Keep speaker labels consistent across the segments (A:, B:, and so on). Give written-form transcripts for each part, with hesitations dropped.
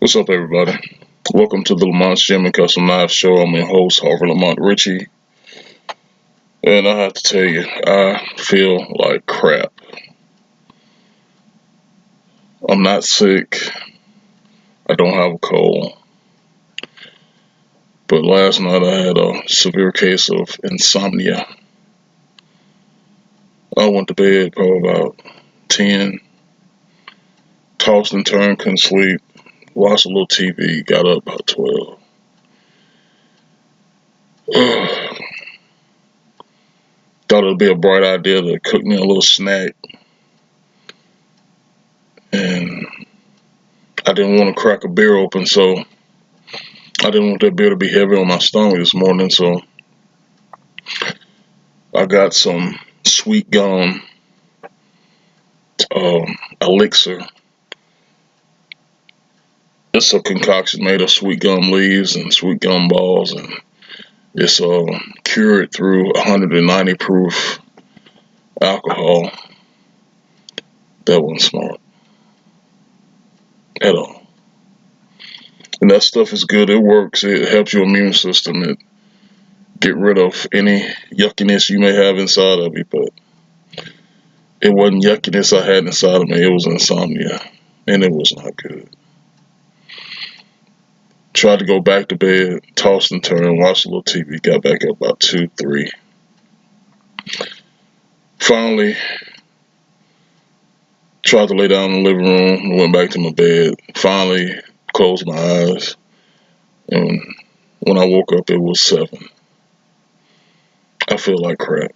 A: What's up, everybody? Welcome to the Lamonts G Custom Live Show. I'm your host, Harvey Lamont Ritchie, and I have to tell you, I feel like crap. I'm not sick. I don't have a cold, but last night I had a severe case of insomnia. I went to bed probably about 10, tossed and turned, couldn't sleep, watched a little TV, got up about 12. Thought it'd be a bright idea to cook me a little snack, and I didn't want to crack a beer open, so I didn't want that beer to be heavy on my stomach this morning, so I got some sweet gum elixir. It's a concoction made of sweet gum leaves and sweet gum balls, and it's cured through 190 proof alcohol. That wasn't smart at all. And that stuff is good. It works. It helps your immune system. It get rid of any yuckiness you may have inside of you, but it wasn't yuckiness I had inside of me. It was insomnia, and it was not good. Tried to go back to bed, tossed and turned, watched a little TV, got back up about 2, 3. Finally, tried to lay down in the living room, went back to my bed. Finally, closed my eyes, and when I woke up, it was 7. I feel like crap.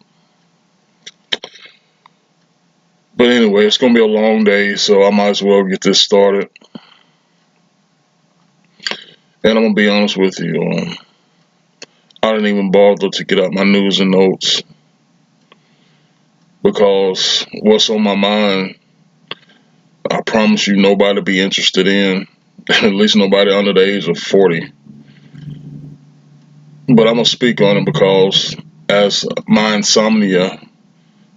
A: But anyway, it's going to be a long day, so I might as well get this started. And I'm going to be honest with you, I didn't even bother to get out my news and notes because what's on my mind, I promise you nobody be interested in, at least nobody under the age of 40. But I'm going to speak on it because as my insomnia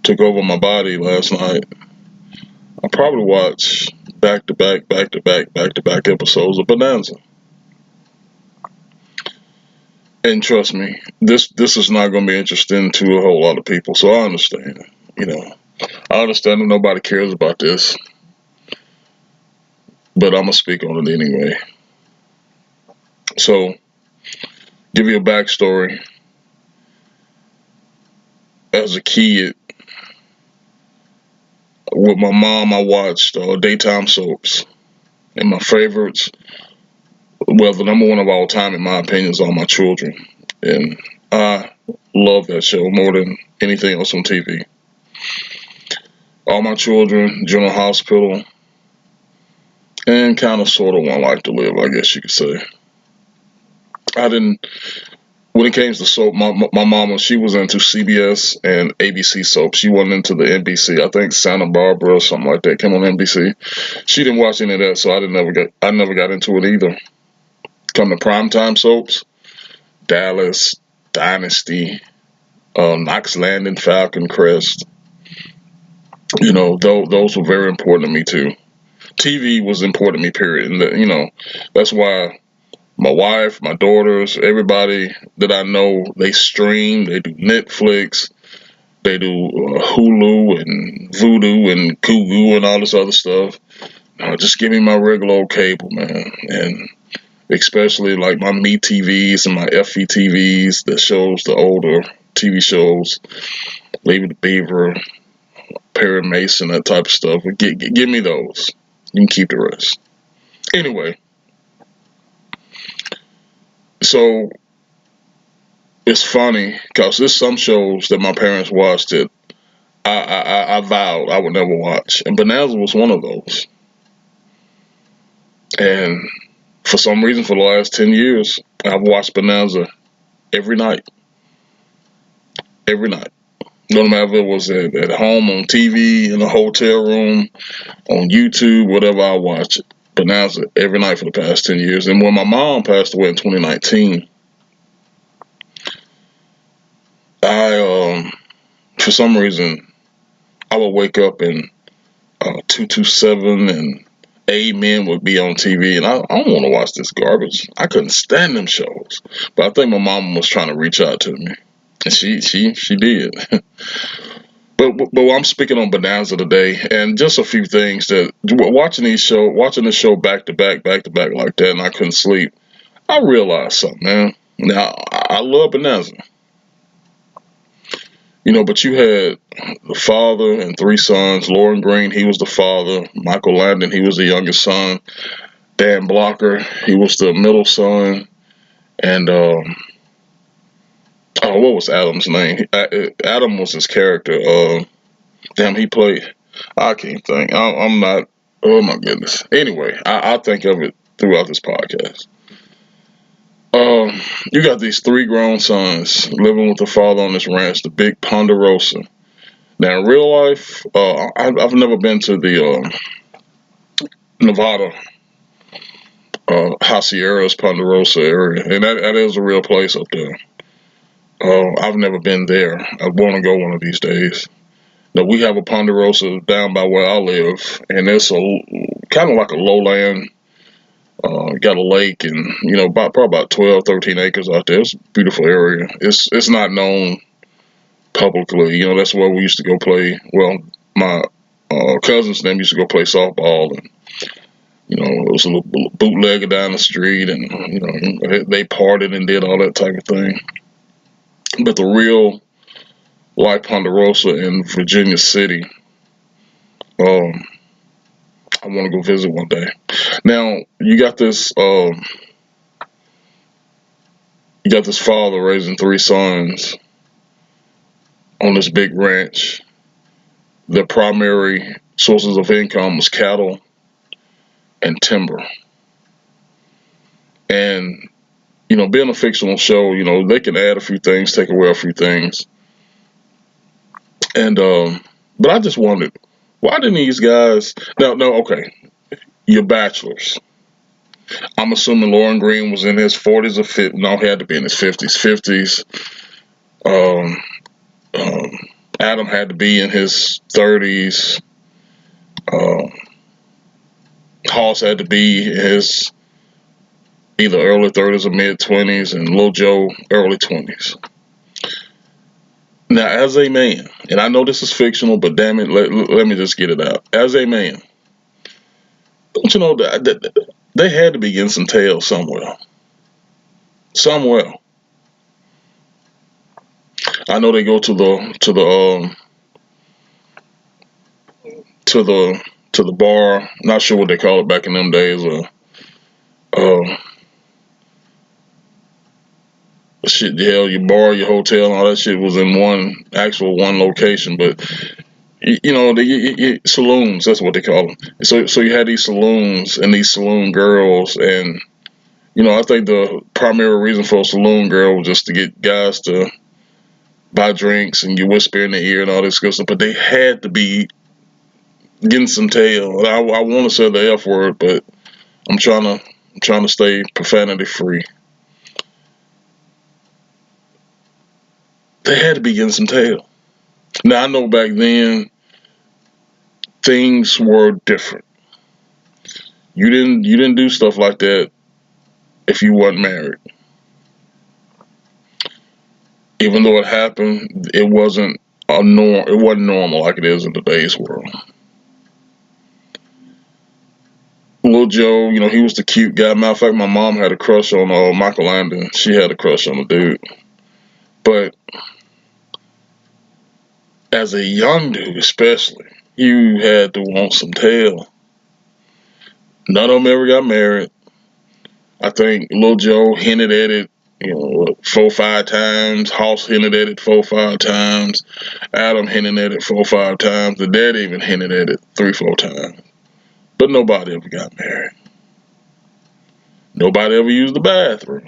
A: took over my body last night, I probably watched back-to-back episodes of Bonanza. And trust me, this is not going to be interesting to a whole lot of people, so I understand. I understand that nobody cares about this, but I'm going to speak on it anyway. So, give you a backstory. As a kid, with my mom, I watched daytime soaps. And my favorites, well, the number one of all time, in my opinion, is All My Children. And I love that show more than anything else on TV. All My Children, General Hospital, and kind of sort of One Life to Live, I guess you could say. When it came to soap, my mama, she was into CBS and ABC soap. She wasn't into the NBC. I think Santa Barbara or something like that came on NBC. She didn't watch any of that, so I never got into it either. Come to primetime soaps, Dallas, Dynasty, Knox Landing, Falcon Crest. Those were very important to me too. TV was important to me, period. And that's why my wife, my daughters, everybody that I know, they stream, they do Netflix, they do Hulu and Vudu and Kugu and all this other stuff. Just give me my regular old cable, man. And especially like my Me TVs and my FE TVs that shows the older TV shows, Leave the Beaver, Perry Mason, that type of stuff. Give me those. You can keep the rest. Anyway, so it's funny because there's some shows that my parents watched that I vowed I would never watch, and Bonanza was one of those. And for some reason, for the last 10 years, I've watched Bonanza every night. Every night. No matter if it was at home, on TV, in a hotel room, on YouTube, whatever, I watch it. Bonanza every night for the past 10 years. And when my mom passed away in 2019, for some reason, I would wake up and 227 and men would be on TV, and I don't want to watch this garbage. I couldn't stand them shows. But I think my mom was trying to reach out to me, and she did. But I'm speaking on Bonanza today, and just a few things that watching this show back to back like that, and I couldn't sleep. I realized something, man. Now I love Bonanza, but you had the father and three sons. Lauren Green, he was the father. Michael Landon, he was the youngest son. Dan Blocker, he was the middle son. And oh, what was Adam's name? Adam was his character. Damn, he played. I can't think. I'm not. Oh my goodness. Anyway, I'll think of it throughout this podcast. You got these three grown sons living with the father on this ranch, the big Ponderosa. Now, in real life, I've never been to the Nevada Hasieras Ponderosa area, and that is a real place up there. I've never been there. I want to go one of these days. Now, we have a Ponderosa down by where I live, and it's a kind of like a lowland. Got a lake, and probably about 12, 13 acres out there. It's a beautiful area. It's not known publicly. That's where we used to go play. Well, my cousins and them used to go play softball, and it was a little bootlegger down the street, and they partied and did all that type of thing. But the real life Ponderosa in Virginia City, um, I want to go visit one day. Now you got this father raising three sons on this big ranch. Their primary sources of income was cattle and timber. And, being a fictional show, they can add a few things, take away a few things. And, but I just wondered, why didn't these guys, no, okay, you're bachelors. I'm assuming Lauren Green was in his 40s or 50s. No, he had to be in his 50s. 50s. Um, um, Adam had to be in his 30s. Um, Hoss had to be in his either early 30s or mid 20s, and Lil Joe early 20s. Now, as a man, and I know this is fictional, but damn it, let me just get it out. As a man, don't you know that they had to be getting some tail somewhere? Somewhere. I know they go to the bar. Not sure what they call it back in them days. Uh, shit, hell, your bar, your hotel, and all that shit was in one location. But the saloons. That's what they call them. So you had these saloons and these saloon girls, and I think the primary reason for a saloon girl was just to get guys to buy drinks and you whisper in their ear and all this good stuff. But they had to be getting some tail. I want to say the F word, but I'm trying to stay profanity free. They had to be getting some tail. Now I know back then things were different. You didn't do stuff like that if you weren't married. Even though it happened, it wasn't a norm. It wasn't normal like it is in today's world. Lil Joe, he was the cute guy. Matter of fact, my mom had a crush on Michael Landon. She had a crush on the dude. But as a young dude, especially, you had to want some tail. None of them ever got married. I think Lil Joe hinted at it, 4 or 5 times. Hoss hinted at it 4 or 5 times. Adam hinted at it 4 or 5 times. The dad even hinted at it 3 or 4 times. But nobody ever got married. Nobody ever used the bathroom.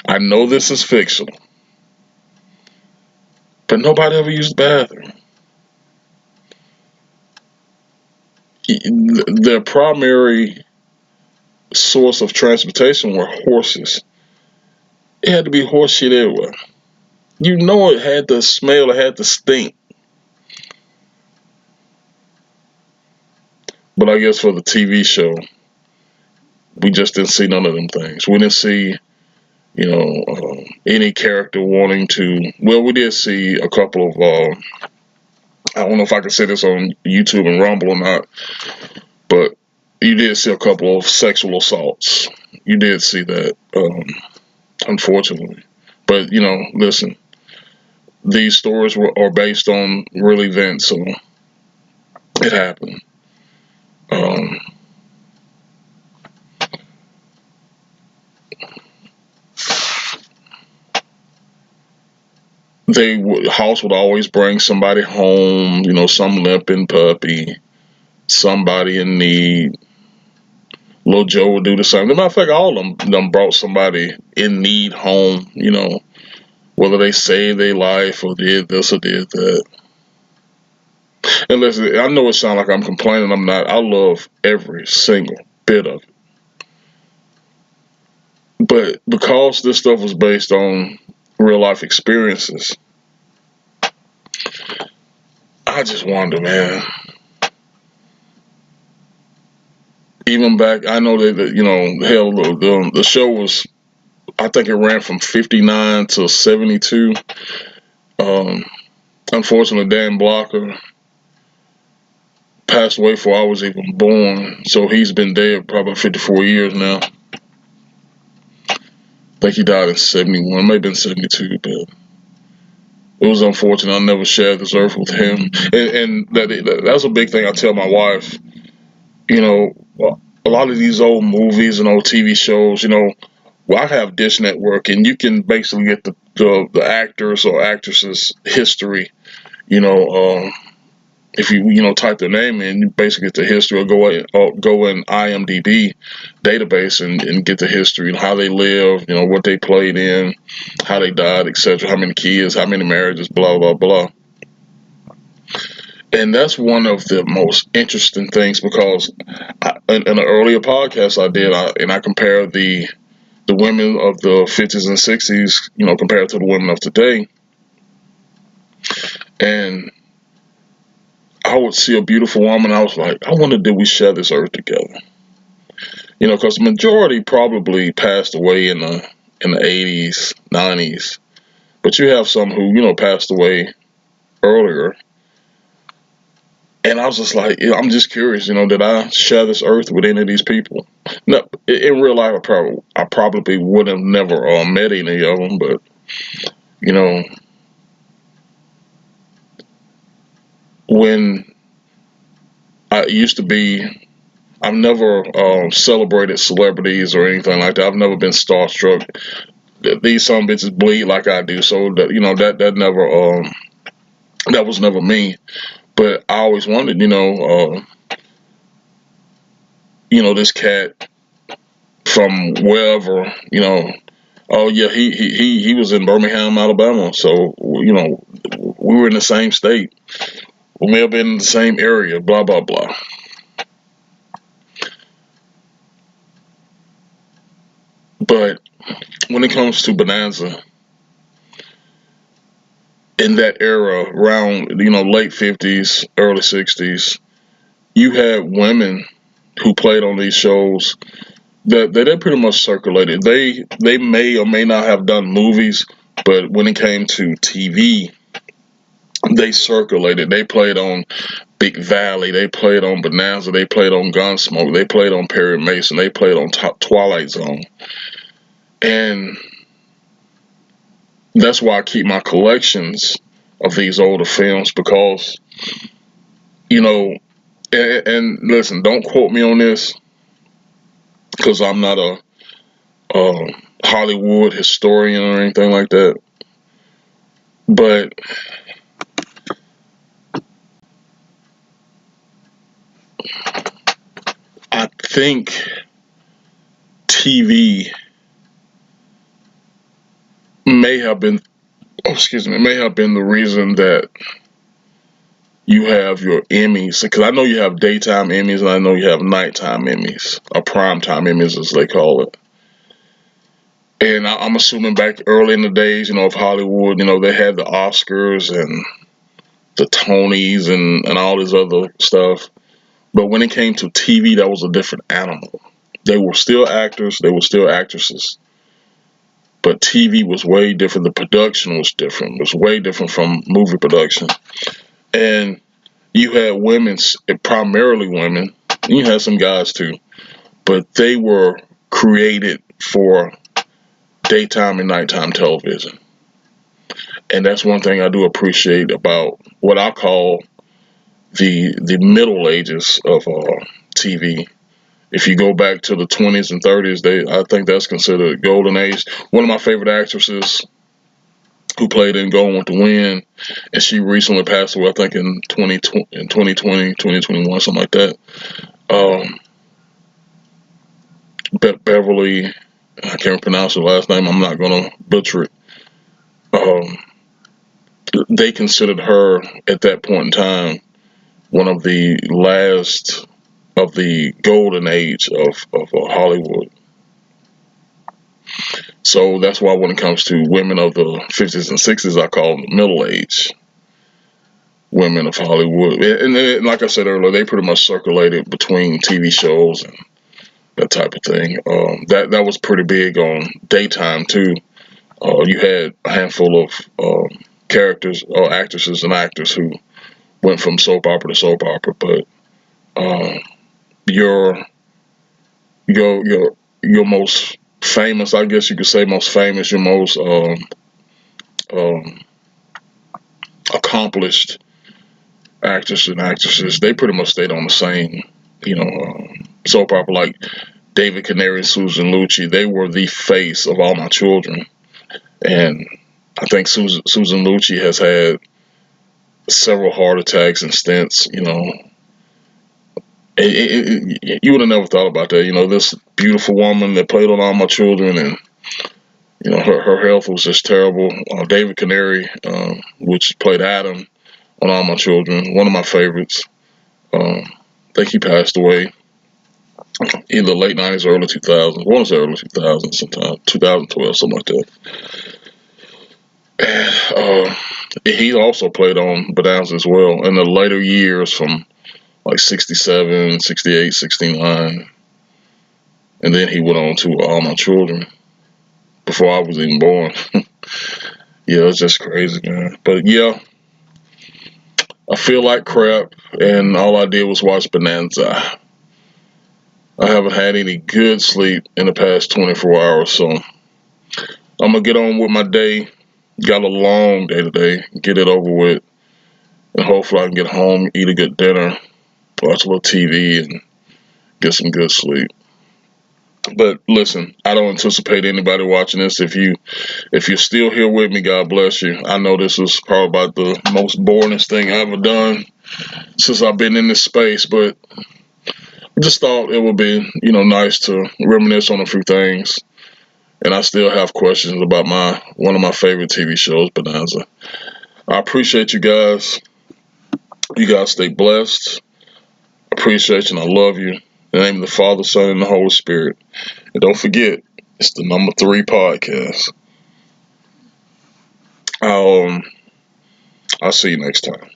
A: I know this is fictional, but nobody ever used the bathroom. Their primary source of transportation were horses. It had to be horse shit everywhere. It had to smell, it had to stink. But I guess for the TV show, we just didn't see none of them things. We didn't see, any character wanting to. Well, we did see a couple of. I don't know if I can say this on YouTube and Rumble or not, but you did see a couple of sexual assaults. You did see that, unfortunately. But listen, these stories are based on real events, so it happened. Um, house would always bring somebody home, some limping puppy, somebody in need. Little Joe would do the same. As a matter of fact, all of them brought somebody in need home, whether they saved their life or did this or did that. And listen, I know it sounds like I'm complaining. I'm not. I love every single bit of it. But because this stuff was based on real life experiences, I just wonder, man. Even back, I know that hell, the show was. I think it ran from '59 to '72. Um, Unfortunately, Dan Blocker passed away before I was even born, so he's been dead probably 54 years now. I think he died in '71, maybe in '72, but it was unfortunate. I never shared this earth with him, and that's a big thing. I tell my wife, you know, a lot of these old movies and old TV shows, well, I have Dish Network, and you can basically get the actors or actresses' history. You know, if you type their name in, you basically get the history, or go in IMDb database and get the history and how they lived, what they played in, how they died, etc., how many kids, how many marriages, blah blah blah. And that's one of the most interesting things because in an earlier podcast I did, and I compared the women of the 50s and 60s, compared to the women of today, and I would see a beautiful woman. I was like, I wonder, did we share this earth together? Because the majority probably passed away in the 80s, 90s, but you have some who passed away earlier. And I was just like, I'm just curious, did I share this earth with any of these people? No, in real life, I probably would have never met any of them, but you know, when I used to be, I've never celebrated celebrities or anything like that. I've never been starstruck. These some bitches bleed like I do, so that never that was never me. But I always wondered, this cat from wherever, oh yeah, he was in Birmingham, Alabama, so we were in the same state. We may have been in the same area, blah blah blah. But when it comes to Bonanza, in that era, around late '50s, early '60s, you had women who played on these shows that they pretty much circulated. They may or may not have done movies, but when it came to TV, they circulated. They played on Big Valley. They played on Bonanza. They played on Gunsmoke. They played on Perry Mason. They played on Twilight Zone. And that's why I keep my collections of these older films because, you know, and listen, don't quote me on this because I'm not a Hollywood historian or anything like that. But I think TV may have been, may have been the reason that you have your Emmys. Because I know you have daytime Emmys and I know you have nighttime Emmys, or primetime Emmys as they call it. And I'm assuming back early in the days, of Hollywood, they had the Oscars and the Tonys and all this other stuff. But when it came to TV, that was a different animal. They were still actors, they were still actresses, but TV was way different. The production was different. It was way different from movie production. And you had women, primarily women. You had some guys too, but they were created for daytime and nighttime television. And that's one thing I do appreciate about what I call the Middle Ages of TV. If you go back to the 20s and 30s, I think that's considered a golden age. One of my favorite actresses who played in Going with the Wind, and she recently passed away, I think in 2020, 2021, something like that. Um, Beverly, I can't pronounce her last name. I'm not going to butcher it. Um, they considered her at that point in time one of the last of the golden age of Hollywood. So that's why when it comes to women of the 50s and 60s, I call them the middle age women of Hollywood. And like I said earlier, they pretty much circulated between TV shows and that type of thing. That was pretty big on daytime too. You had a handful of characters or actresses and actors who went from soap opera to soap opera, but um, your your most famous, I guess you could say, most famous, your most um, accomplished actors and actresses, they pretty much stayed on the same, soap opera. Like David Canary and Susan Lucci, they were the face of All My Children, and I think Susan Lucci has had several heart attacks and stents. You would have never thought about that. This beautiful woman that played on All My Children, and her health was just terrible. David Canary, which played Adam on All My Children, one of my favorites. I think he passed away either late 90s or early 2000s. I want to say early 2000s sometime, 2012, something like that. He also played on Bonanza as well in the later years from like 67, 68, 69. And then he went on to All My Children before I was even born. Yeah, it's just crazy, man. But yeah, I feel like crap, and all I did was watch Bonanza. I haven't had any good sleep in the past 24 hours, so I'm gonna get on with my day. Got a long day today. Get it over with, and hopefully I can get home, eat a good dinner, watch a little TV, and get some good sleep. But listen, I don't anticipate anybody watching this. If you're still here with me, God bless you. I know this is probably about the most boringest thing I ever done since I've been in this space, but I just thought it would be, nice to reminisce on a few things. And I still have questions about one of my favorite TV shows, Bonanza. I appreciate you guys. You guys stay blessed. Appreciate you and I love you. In the name of the Father, Son, and the Holy Spirit. And don't forget, it's the number 3 podcast. Um, I'll see you next time.